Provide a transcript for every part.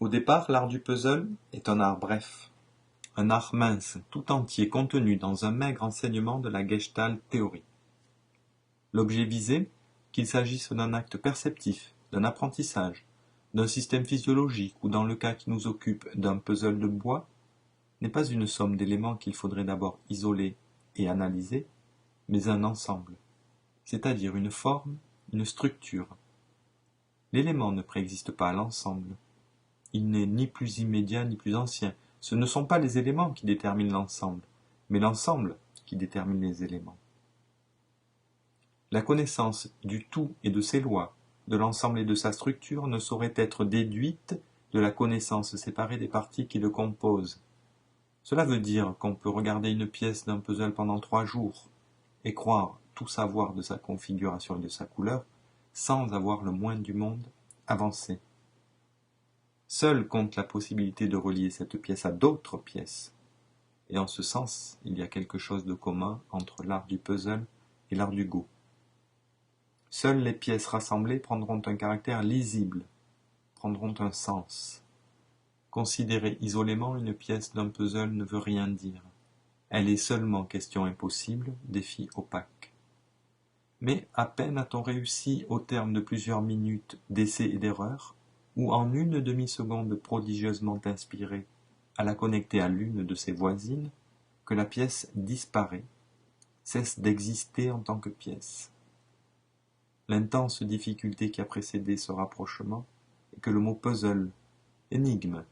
Au départ, l'art du puzzle est un art bref, un art mince, tout entier contenu dans un maigre enseignement de la Gestalt théorie. L'objet visé, qu'il s'agisse d'un acte perceptif, d'un apprentissage, d'un système physiologique ou dans le cas qui nous occupe d'un puzzle de bois, n'est pas une somme d'éléments qu'il faudrait d'abord isoler et analyser, mais un ensemble, c'est-à-dire une forme, une structure. L'élément ne préexiste pas à l'ensemble. Il n'est ni plus immédiat ni plus ancien. Ce ne sont pas les éléments qui déterminent l'ensemble, mais l'ensemble qui détermine les éléments. La connaissance du tout et de ses lois, de l'ensemble et de sa structure ne saurait être déduite de la connaissance séparée des parties qui le composent. Cela veut dire qu'on peut regarder une pièce d'un puzzle pendant 3 jours et croire tout savoir de sa configuration et de sa couleur sans avoir le moins du monde avancé. Seule compte la possibilité de relier cette pièce à d'autres pièces. Et en ce sens, il y a quelque chose de commun entre l'art du puzzle et l'art du go. Seules les pièces rassemblées prendront un caractère lisible, prendront un sens. Considérer isolément une pièce d'un puzzle ne veut rien dire. Elle est seulement question impossible, défi opaque. Mais à peine a-t-on réussi, au terme de plusieurs minutes d'essais et d'erreurs, ou en une demi-seconde prodigieusement inspirée, à la connecter à l'une de ses voisines, que la pièce disparaît, cesse d'exister en tant que pièce. L'intense difficulté qui a précédé ce rapprochement est que le mot puzzle, énigme,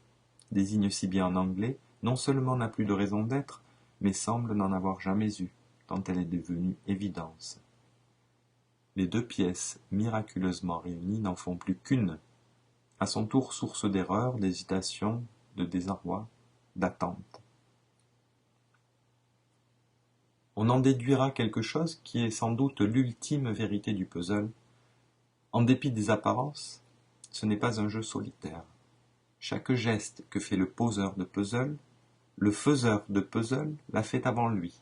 désigne si bien en anglais, non seulement n'a plus de raison d'être, mais semble n'en avoir jamais eu, tant elle est devenue évidence. Les deux pièces, miraculeusement réunies, n'en font plus qu'une, à son tour source d'erreur, d'hésitation, de désarroi, d'attente. On en déduira quelque chose qui est sans doute l'ultime vérité du puzzle. En dépit des apparences, ce n'est pas un jeu solitaire. Chaque geste que fait le poseur de puzzle, le faiseur de puzzle l'a fait avant lui.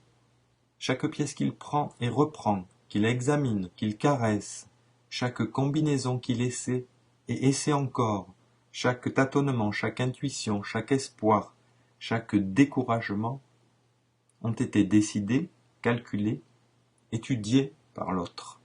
Chaque pièce qu'il prend et reprend, qu'il examine, qu'il caresse, chaque combinaison qu'il essaie et essaie encore, chaque tâtonnement, chaque intuition, chaque espoir, chaque découragement ont été décidés, calculés, étudiés par l'autre.